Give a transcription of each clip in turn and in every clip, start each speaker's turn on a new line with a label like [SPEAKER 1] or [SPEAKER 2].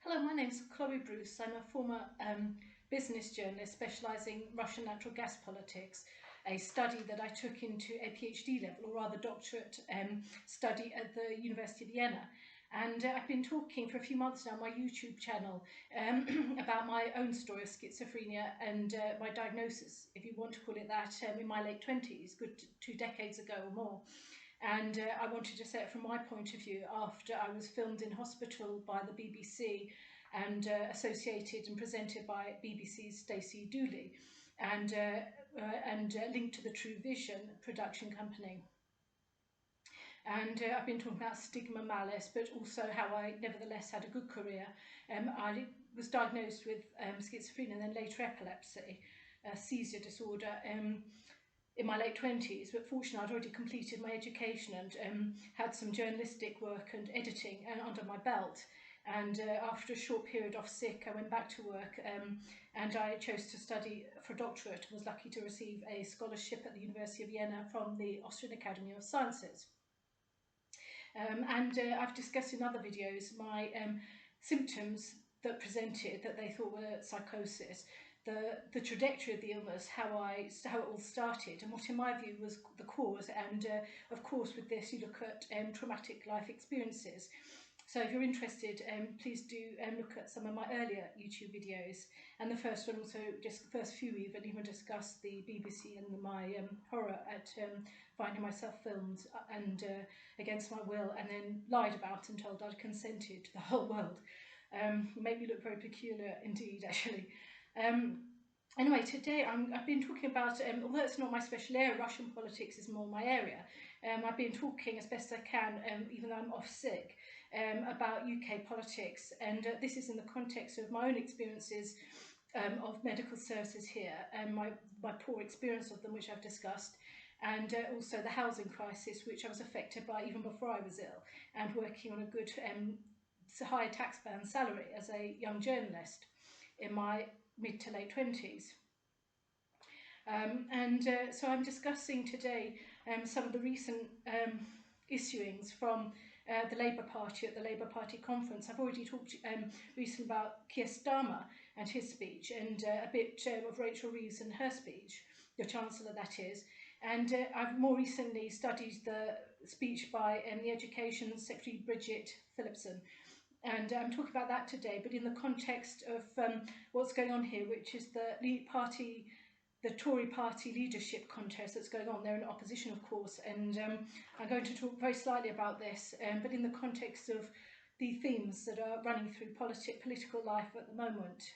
[SPEAKER 1] Hello, my name is Chloe Bruce. I'm a former business journalist specialising in Russian natural gas politics, a study that I took into a PhD level, or rather doctorate study at the University of Vienna. And I've been talking for a few months now on my YouTube channel about my own story of schizophrenia and my diagnosis, if you want to call it that, in my late 20s, good 2 decades ago or more. And I wanted to say it from my point of view after I was filmed in hospital by the BBC and associated and presented by BBC's Stacey Dooley and linked to the True Vision production company. And I've been talking about stigma, malice, but also how I nevertheless had a good career. I was diagnosed with schizophrenia and then later epilepsy, a seizure disorder, in my late 20s, but fortunately I'd already completed my education and had some journalistic work and editing under my belt. And after a short period off sick, I went back to work and I chose to study for a doctorate and was lucky to receive a scholarship at the University of Vienna from the Austrian Academy of Sciences. I've discussed in other videos my symptoms that presented that they thought were psychosis, the trajectory of the illness, how it all started, and what in my view was the cause. And of course, with this, you look at traumatic life experiences. So if you're interested, please do look at some of my earlier YouTube videos. And the first one also, just the first few even discussed the BBC and my horror at finding myself filmed and against my will, and then lied about and told I'd consented to the whole world. Made me look very peculiar indeed, actually. Anyway, today I've been talking about, although it's not my special area, Russian politics is more my area. I've been talking as best I can, even though I'm off sick, about UK politics. And this is in the context of my own experiences of medical services here, and my poor experience of them, which I've discussed, and also the housing crisis, which I was affected by even before I was ill, and working on a good high tax band salary as a young journalist in my mid to late 20s. So I'm discussing today some of the recent issuings from the Labour Party at the Labour Party conference. I've already talked recently about Keir Starmer and his speech, and a bit of Rachel Reeves and her speech, the Chancellor that is. And I've more recently studied the speech by the Education Secretary Bridget Phillipson. And I'm talking about that today, but in the context of what's going on here, which is the Tory Party leadership contest that's going on. They're in opposition, of course, and I'm going to talk very slightly about this, but in the context of the themes that are running through political life at the moment.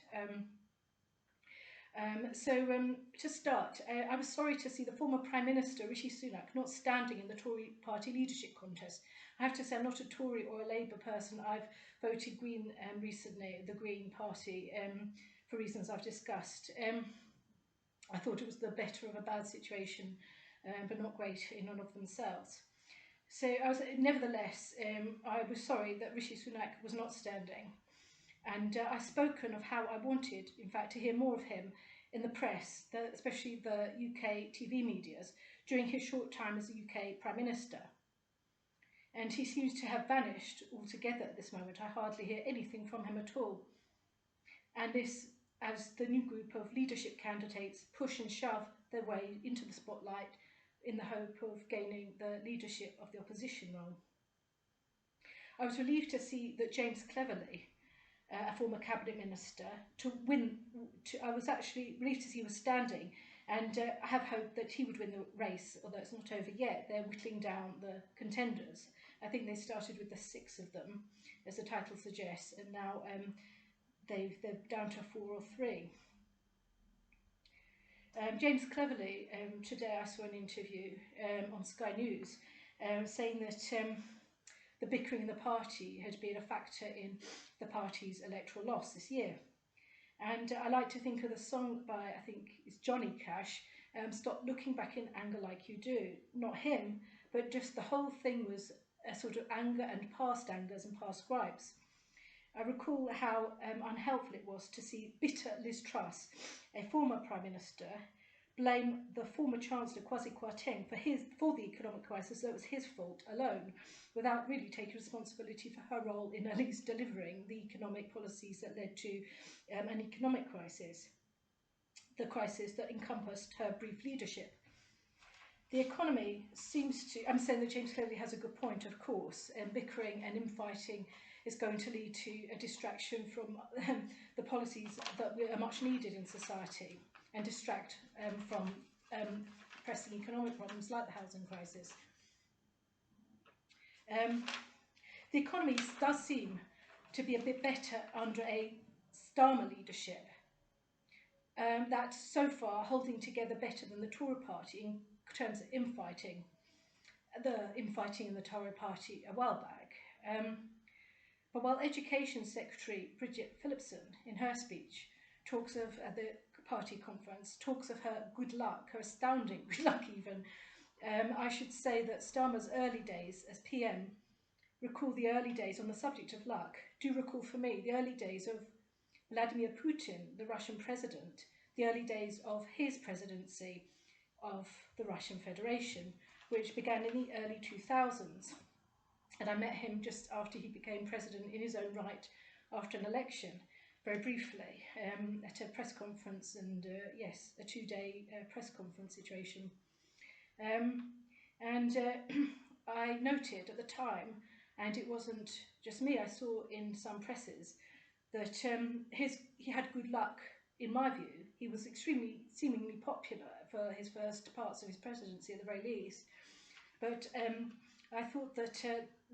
[SPEAKER 1] To start, I was sorry to see the former Prime Minister, Rishi Sunak, not standing in the Tory Party leadership contest. I have to say I'm not a Tory or a Labour person. I've voted Green recently, the Green Party, for reasons I've discussed. I thought it was the better of a bad situation, but not great in and of themselves. So nevertheless, I was sorry that Rishi Sunak was not standing. And I've spoken of how I wanted, in fact, to hear more of him in the press, especially the UK TV medias, during his short time as a UK Prime Minister. And he seems to have vanished altogether at this moment. I hardly hear anything from him at all. And this, as the new group of leadership candidates push and shove their way into the spotlight in the hope of gaining the leadership of the opposition role. I was relieved to see that James Cleverly, a former cabinet minister, I was actually relieved to see he was standing, and I have hope that he would win the race, although it's not over yet. They're whittling down the contenders. I think they started with the 6 of them, as the title suggests, and now they're down to 4 or 3. James Cleverly, today I saw an interview on Sky News saying that the bickering in the party had been a factor in the party's electoral loss this year. And I like to think of the song by, I think it's Johnny Cash, Stop Looking Back in Anger Like You Do. Not him, but just the whole thing was a sort of anger and past angers and past gripes. I recall how unhelpful it was to see bitter Liz Truss, a former Prime Minister, blame the former Chancellor Kwasi Kwarteng for the economic crisis, that it was his fault alone, without really taking responsibility for her role in at least delivering the economic policies that led to an economic crisis, the crisis that encompassed her brief leadership. The economy seems to, I'm saying that James Cleverly has a good point, of course, bickering and infighting is going to lead to a distraction from the policies that are much needed in society and distract from pressing economic problems like the housing crisis. The economy does seem to be a bit better under a Starmer leadership. That's so far holding together better than the Tory Party in terms of infighting in the Tory Party a while back. But while Education Secretary Bridget Phillipson, in her speech, talks of the party conference, talks of her good luck, her astounding good luck even, I should say that Starmer's early days as PM recall the early days on the subject of luck. Do recall for me the early days of Vladimir Putin, the Russian president, the early days of his presidency of the Russian Federation, which began in the early 2000s. And I met him just after he became president in his own right, after an election, very briefly, at a press conference, and yes, a two-day press conference situation. I noted at the time, and it wasn't just me, I saw in some presses, that he had good luck, in my view. He was extremely, seemingly popular for his first parts of his presidency at the very least. But I thought that,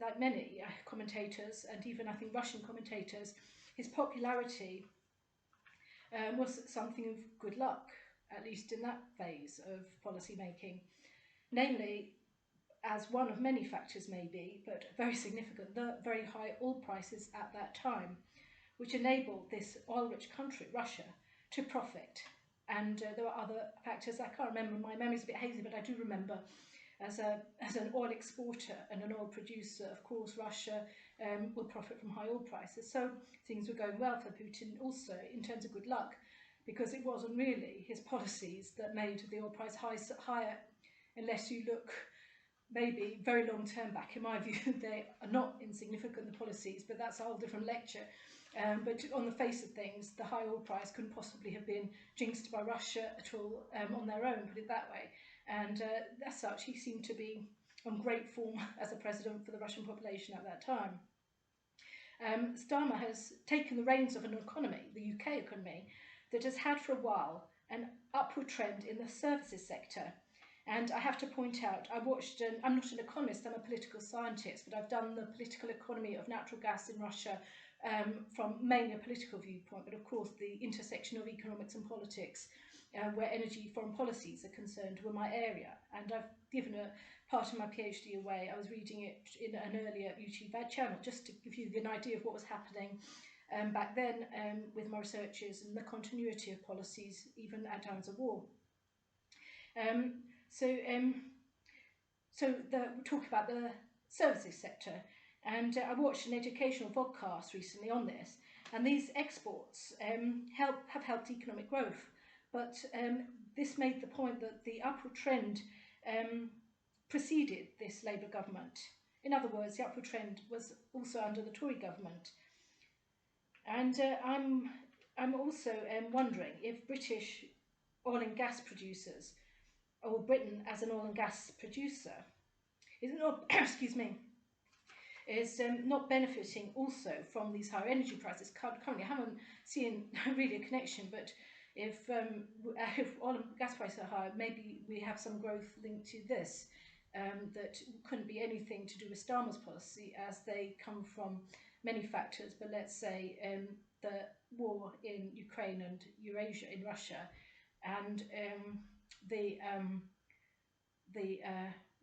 [SPEAKER 1] like many commentators, and even I think Russian commentators, his popularity was something of good luck, at least in that phase of policy making. Namely, as one of many factors maybe, but very significant, the very high oil prices at that time, which enabled this oil-rich country, Russia, to profit. And there were other factors, I can't remember, my memory's a bit hazy, but I do remember as an oil exporter and an oil producer, of course, Russia will profit from high oil prices. So things were going well for Putin also in terms of good luck, because it wasn't really his policies that made the oil price higher, unless you look maybe very long term back. In my view, they are not insignificant, the policies, but that's a whole different lecture. But on the face of things, the high oil price couldn't possibly have been jinxed by Russia at all on their own, put it that way. And as such, he seemed to be on great form as a president for the Russian population at that time. Starmer has taken the reins of an economy, the UK economy, that has had for a while an upward trend in the services sector. And I have to point out, I'm not an economist, I'm a political scientist, but I've done the political economy of natural gas in Russia from mainly a political viewpoint, but of course the intersection of economics and politics, where energy foreign policies are concerned, were my area. And I've given a part of my PhD away. I was reading it in an earlier YouTube channel, just to give you an idea of what was happening back then with my researchers and the continuity of policies, even at times of war. So we'll talk about the services sector, and I watched an educational podcast recently on this, and these exports have helped economic growth, but this made the point that the upward trend preceded this Labour government. In other words, the upward trend was also under the Tory government. And I'm also wondering if British oil and gas producers, or Britain as an oil and gas producer, is not, excuse me, is not benefiting also from these higher energy prices. Currently, I haven't seen really a connection, but if oil and gas prices are higher, maybe we have some growth linked to this that couldn't be anything to do with Starmer's policy, as they come from many factors, but let's say the war in Ukraine and Eurasia, in Russia, and the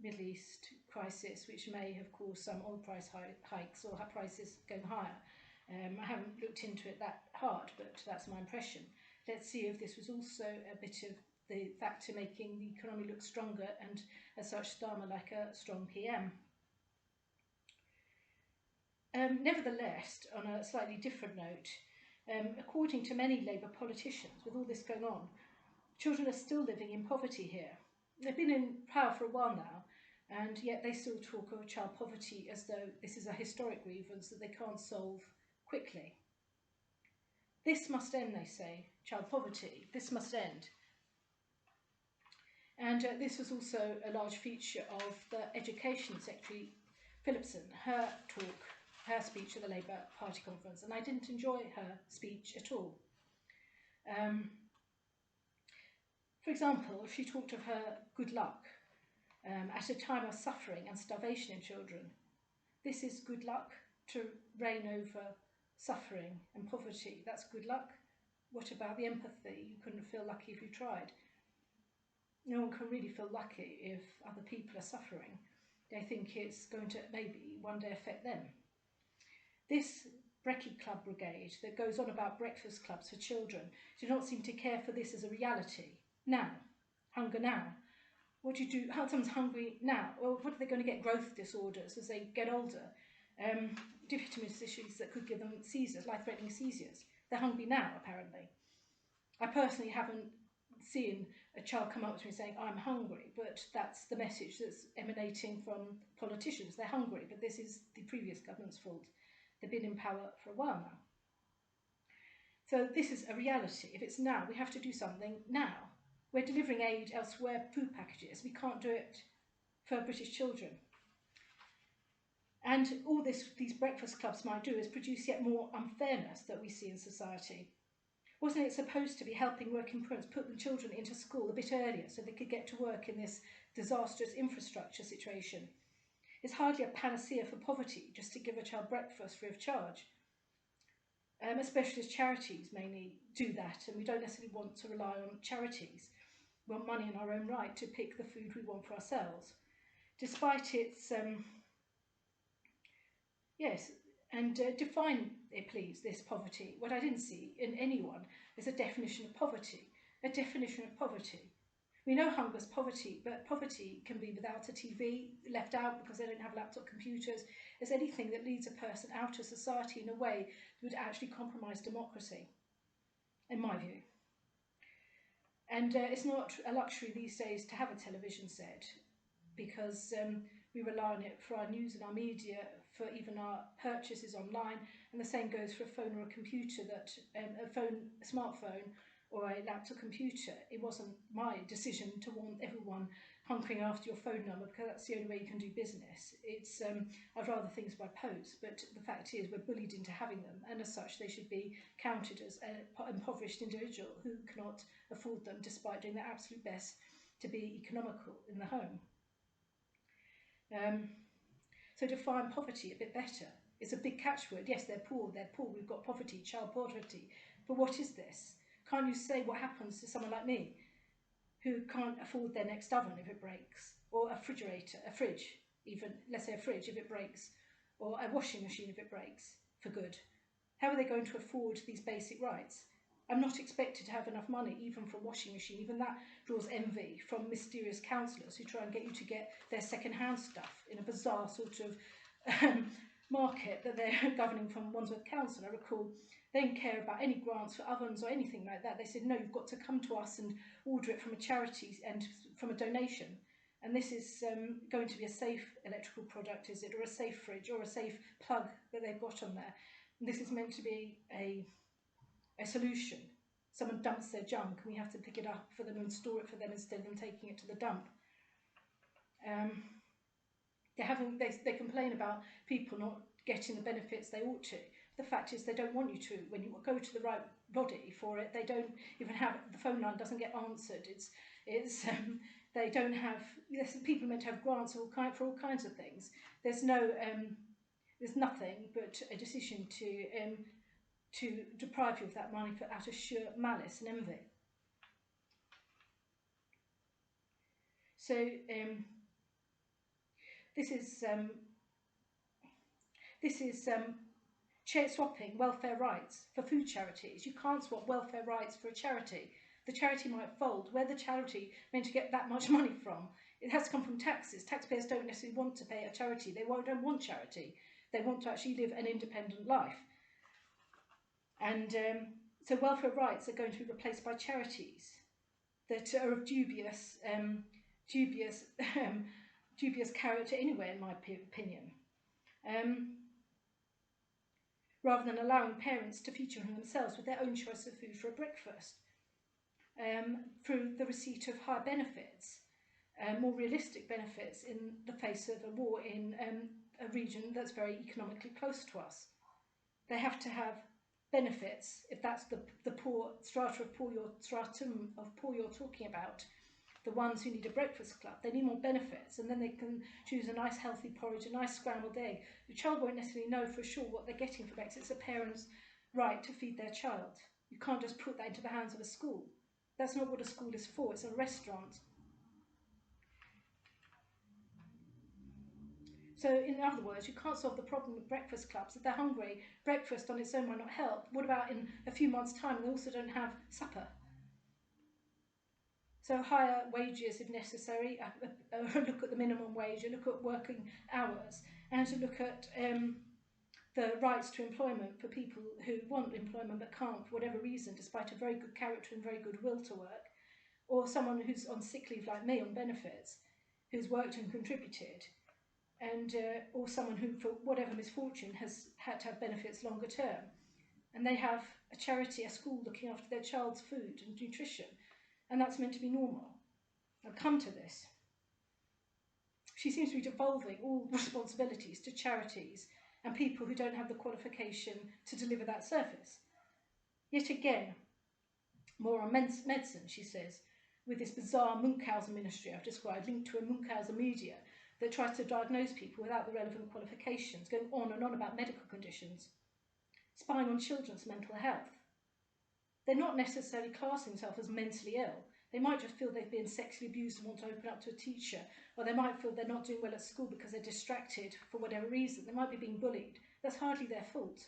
[SPEAKER 1] Middle East crisis, which may have caused some oil price hikes or prices going higher. I haven't looked into it that hard, but that's my impression. Let's see if this was also a bit of the factor making the economy look stronger, and as such Starmer like a strong PM. Nevertheless, on a slightly different note, according to many Labour politicians, with all this going on, Children are still living in poverty here. They've been in power for a while now, and yet they still talk of child poverty as though this is a historic grievance that they can't solve quickly. This must end, they say, child poverty. This must end. And this was also a large feature of the Education Secretary Phillipson, her talk, her speech at the Labour Party conference, and I didn't enjoy her speech at all. For example, she talked of her good luck at a time of suffering and starvation in children. This is good luck, to reign over suffering and poverty. That's good luck. What about the empathy? You couldn't feel lucky if you tried. No one can really feel lucky if other people are suffering. They think it's going to maybe one day affect them. This brekkie club brigade that goes on about breakfast clubs for children do not seem to care for this as a reality. Now, hunger now. What do you do? How someone's hungry now? Well, what are they going to get? Growth disorders as they get older? Diffuse issues that could give them seizures, life-threatening seizures. They're hungry now, apparently. I personally haven't seen a child come up to me saying, I'm hungry, but that's the message that's emanating from politicians. They're hungry, but this is the previous government's fault. They've been in power for a while now. So this is a reality. If it's now, we have to do something now. We're delivering aid elsewhere, food packages. We can't do it for British children. And all these breakfast clubs might do is produce yet more unfairness that we see in society. Wasn't it supposed to be helping working parents put the children into school a bit earlier so they could get to work in this disastrous infrastructure situation? It's hardly a panacea for poverty just to give a child breakfast free of charge. Especially as charities mainly do that, and we don't necessarily want to rely on charities. We want money in our own right to pick the food we want for ourselves. Despite its, define it please, this poverty. What I didn't see in anyone is a definition of poverty. A definition of poverty. We know hunger's poverty, but poverty can be without a TV, left out because they don't have laptop computers. It's anything that leads a person out of society in a way that would actually compromise democracy, in my view. And it's not a luxury these days to have a television set, because we rely on it for our news and our media, for even our purchases online, and the same goes for a phone or a computer, that a smartphone or a laptop computer. It wasn't my decision to want everyone hunkering after your phone number, because that's the only way you can do business. It's I'd rather things by post, but the fact is we're bullied into having them, and as such they should be counted as an impoverished individual who cannot afford them despite doing their absolute best to be economical in the home. So define poverty a bit better. It's a big catchword. Yes, they're poor, we've got poverty, child poverty. But what is this? Can't you say what happens to someone like me who can't afford their next oven if it breaks, or a fridge, even, let's say a fridge if it breaks, or a washing machine if it breaks for good? How are they going to afford these basic rights? I'm not expected to have enough money even for a washing machine. Even that draws envy from mysterious councillors who try and get you to get their second-hand stuff in a bizarre sort of market that they're governing from Wandsworth Council. I recall they didn't care about any grants for ovens or anything like that. They said, no, you've got to come to us and order it from a charity and from a donation. And this is going to be a safe electrical product, is it? Or a safe fridge, or a safe plug that they've got on there. And this is meant to be a solution. Someone dumps their junk and we have to pick it up for them and store it for them instead of them taking it to the dump. They complain about people not getting the benefits they ought to. The fact is they don't want you to. When you go to the right body for it, they don't even have it. The phone line doesn't get answered. They don't have. People are meant to have grants for all kinds of things. There's nothing but a decision to deprive you of that money out of sheer malice and envy. So this is swapping welfare rights for food charities. You can't swap welfare rights for a charity. The charity might fold. Where the charity meant to get that much money from? It has to come from taxes. Taxpayers don't necessarily want to pay a charity. They don't want charity. They want to actually live an independent life. And so welfare rights are going to be replaced by charities. that are of dubious character anyway, in my opinion. Rather than allowing parents to feature themselves with their own choice of food for a breakfast, through the receipt of high benefits, more realistic benefits in the face of a war in a region that's very economically close to us. They have to have benefits, if that's the poor stratum of poor you're talking about, the ones who need a breakfast club. They need more benefits, and then they can choose a nice healthy porridge, a nice scrambled egg. The child won't necessarily know for sure what they're getting from it. It's a parent's right to feed their child. You can't just put that into the hands of a school. That's not what a school is for. It's a restaurant. So in other words, you can't solve the problem with breakfast clubs. If they're hungry, breakfast on its own might not help. What about in a few months' time they also don't have supper? So higher wages if necessary, look at the minimum wage, look at working hours, and to look at the rights to employment for people who want employment but can't for whatever reason, despite a very good character and very good will to work, or someone who's on sick leave like me on benefits, who's worked and contributed, and or someone who, for whatever misfortune, has had to have benefits longer term, and they have a charity, a school looking after their child's food and nutrition, and that's meant to be normal. I'll come to this. She seems to be devolving all responsibilities to charities and people who don't have the qualification to deliver that service. Yet again, more on medicine, she says, with this bizarre Munchausen ministry I've described, linked to a Munchausen media that tries to diagnose people without the relevant qualifications, going on and on about medical conditions, spying on children's mental health. They're not necessarily classing themselves as mentally ill. They might just feel they've been sexually abused and want to open up to a teacher, or they might feel they're not doing well at school because they're distracted for whatever reason. They might be being bullied. That's hardly their fault.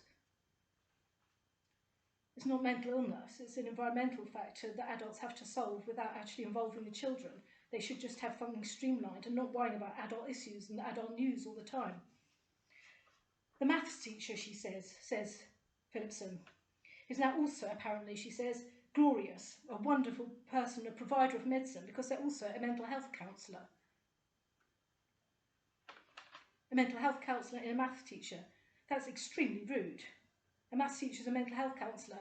[SPEAKER 1] It's not mental illness, it's an environmental factor that adults have to solve without actually involving the children. They should just have something streamlined and not worrying about adult issues and adult news all the time. The maths teacher, she says Phillipson, is now also, apparently, she says, glorious, a wonderful person, a provider of medicine, because they're also a mental health counsellor. A mental health counsellor and a maths teacher. That's extremely rude. A maths teacher is a mental health counsellor.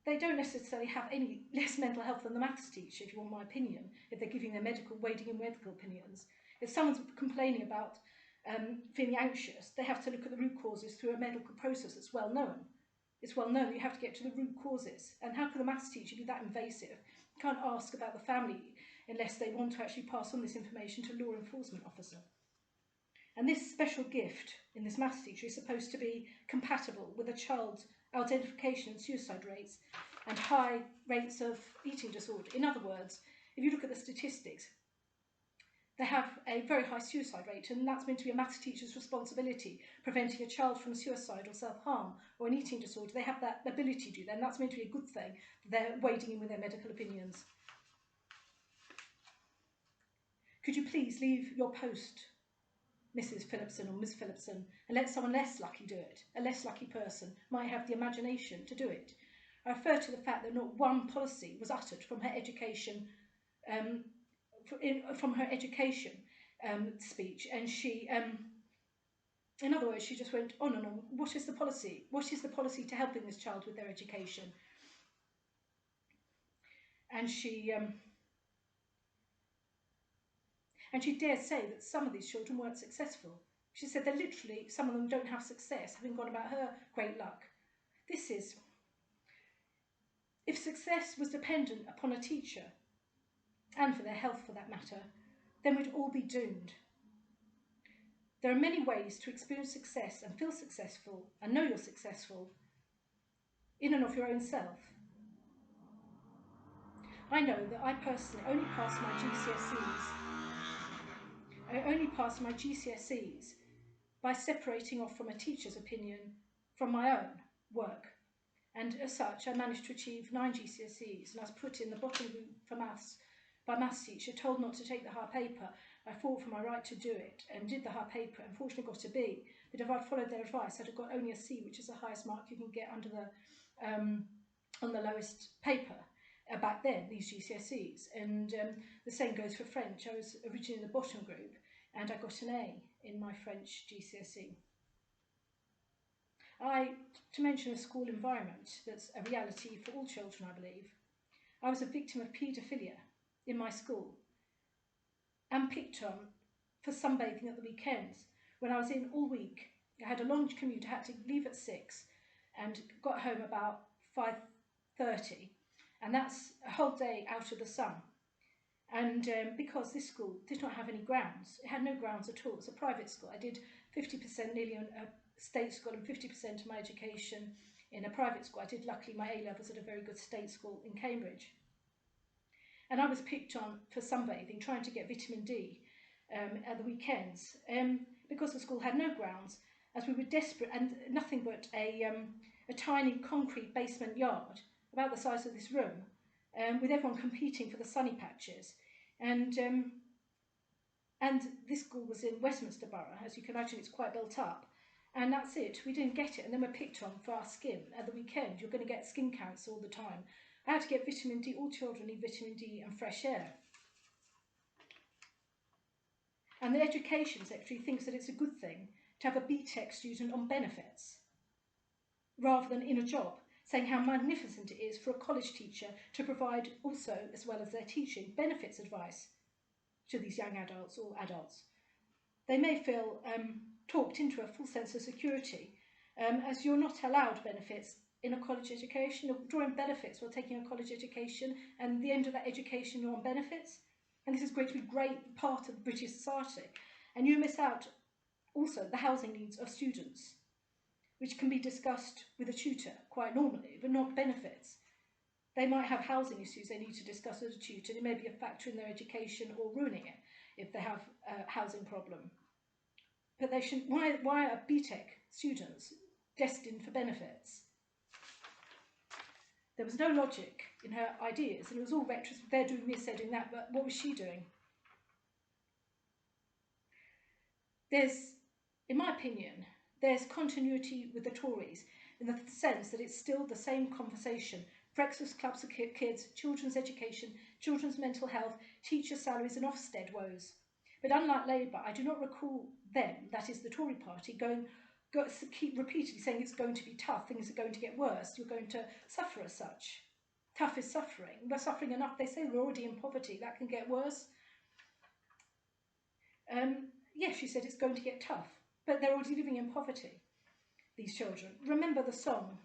[SPEAKER 1] They don't necessarily have any less mental health than the maths teacher, if you want my opinion, if they're giving their wading in medical opinions. If someone's complaining about feeling anxious, they have to look at the root causes through a medical process that's well known. It's well known that you have to get to the root causes. And how can the maths teacher be that invasive? You can't ask about the family unless they want to actually pass on this information to a law enforcement officer. And this special gift in this maths teacher is supposed to be compatible with a child's identification and suicide rates and high rates of eating disorder. In other words, if you look at the statistics, they have a very high suicide rate, and that's meant to be a maths teacher's responsibility, preventing a child from suicide or self-harm or an eating disorder. They have that ability to do that, and that's meant to be a good thing. They're wading in with their medical opinions. Could you please leave your post, Mrs. Phillipson or Ms. Phillipson, and let someone less lucky do it? A less lucky person might have the imagination to do it. I refer to the fact that not one policy was uttered from her education speech, and she, in other words, she just went on and on. What is the policy? What is the policy to helping this child with their education? And she dared say that some of these children weren't successful. She said that literally some of them don't have success, having gone about her great luck. This is, if success was dependent upon a teacher, and for their health for that matter, then we'd all be doomed. There are many ways to experience success and feel successful and know you're successful in and of your own self. I know that I personally only passed my GCSEs by separating off from a teacher's opinion from my own work. And as such, I managed to achieve 9 GCSEs, and I was put in the bottom group for maths by a maths teacher, told not to take the hard paper. I fought for my right to do it and did the hard paper, and fortunately got a B. But if I'd followed their advice, I'd have got only a C, which is the highest mark you can get under the on the lowest paper. back then, these GCSEs. And the same goes for French. I was originally in the bottom group, and I got an A in my French GCSE. To mention a school environment that's a reality for all children, I believe, I was a victim of paedophilia in my school and picked on for sunbathing at the weekends. When I was in all week, I had a long commute. I had to leave at 6 and got home about 5:30, and that's a whole day out of the sun. And because this school did not have any grounds, it had no grounds at all. It's a private school. I did 50% nearly on a state school and 50% of my education in a private school. I did luckily my A-levels at a very good state school in Cambridge. And I was picked on for sunbathing, trying to get vitamin D at the weekends, because the school had no grounds, as we were desperate, and nothing but a tiny concrete basement yard about the size of this room, with everyone competing for the sunny patches. And this school was in Westminster Borough. As you can imagine, it's quite built up. And that's it. We didn't get it. And then we're picked on for our skin at the weekend. You're going to get skin cancer all the time. I had to get vitamin D. All children need vitamin D and fresh air. And the Education Secretary thinks that it's a good thing to have a BTEC student on benefits rather than in a job, saying how magnificent it is for a college teacher to provide also, as well as their teaching, benefits advice to these young adults or adults. They may feel talked into a full sense of security, as you're not allowed benefits in a college education. You're drawing benefits while taking a college education, and at the end of that education you're on benefits. And this is going to be a great part of British society. And you miss out also the housing needs of students, which can be discussed with a tutor quite normally, but not benefits. They might have housing issues they need to discuss with a tutor. It may be a factor in their education or ruining it if they have a housing problem. But they should, why are BTEC students destined for benefits? There was no logic in her ideas, and it was all retrospective. They're doing this, they're doing that, but what was she doing? In my opinion, there's continuity with the Tories in the sense that it's still the same conversation. Breakfast clubs for kids, children's education, children's mental health, teacher salaries and Ofsted woes. But unlike Labour, I do not recall them, that is the Tory Party, keep repeatedly saying it's going to be tough, things are going to get worse, you're going to suffer as such. Tough is suffering. We're suffering enough. They say we're already in poverty. That can get worse. Yes, she said it's going to get tough, but they're already living in poverty, these children. Remember the song,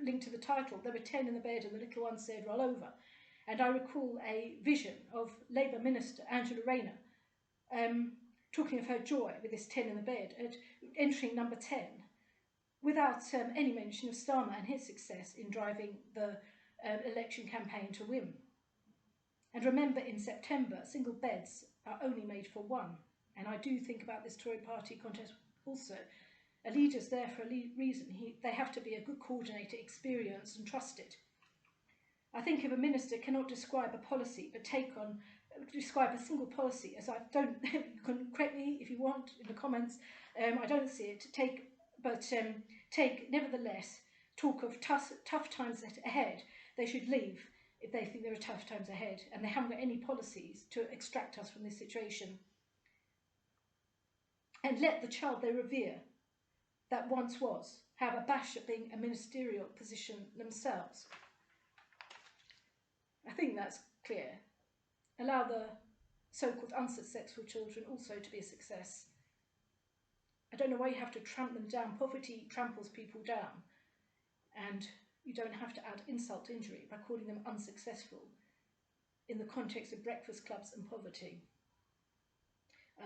[SPEAKER 1] linked to the title, there were 10 in the bed and the little one said roll over. And I recall a vision of Labour Minister Angela Rayner talking of her joy with this 10 in the bed at entering number 10 without any mention of Starmer and his success in driving the election campaign to win. And remember, in September, single beds are only made for one. And I do think about this Tory Party contest also. A leader's there for a reason. They have to be a good coordinator, experienced and trusted. I think if a minister cannot describe a policy, but describe a single policy, as I don't, you can correct me if you want in the comments, I don't see it, nevertheless, talk of tough times ahead. They should leave if they think there are tough times ahead and they haven't got any policies to extract us from this situation. And let the child they revere, that once was, have a bash at being a ministerial position themselves. I think that's clear. Allow the so-called unsuccessful children also to be a success. I don't know why you have to tramp them down. Poverty tramples people down, and you don't have to add insult to injury by calling them unsuccessful in the context of breakfast clubs and poverty.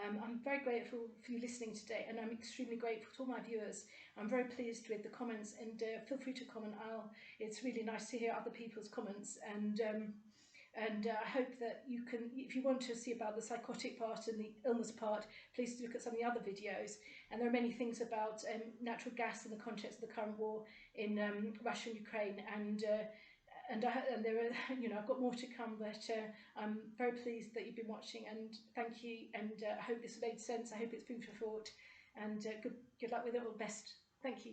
[SPEAKER 1] I'm very grateful for you listening today, and I'm extremely grateful to all my viewers. I'm very pleased with the comments, and feel free to comment. It's really nice to hear other people's comments, and I hope that you can, if you want to see about the psychotic part and the illness part, please look at some of the other videos. And there are many things about natural gas in the context of the current war in Russia and Ukraine, and there are, I've got more to come, but I'm very pleased that you've been watching, and thank you, and I hope this made sense. I hope it's food for thought, and good luck with it, all the best. Thank you.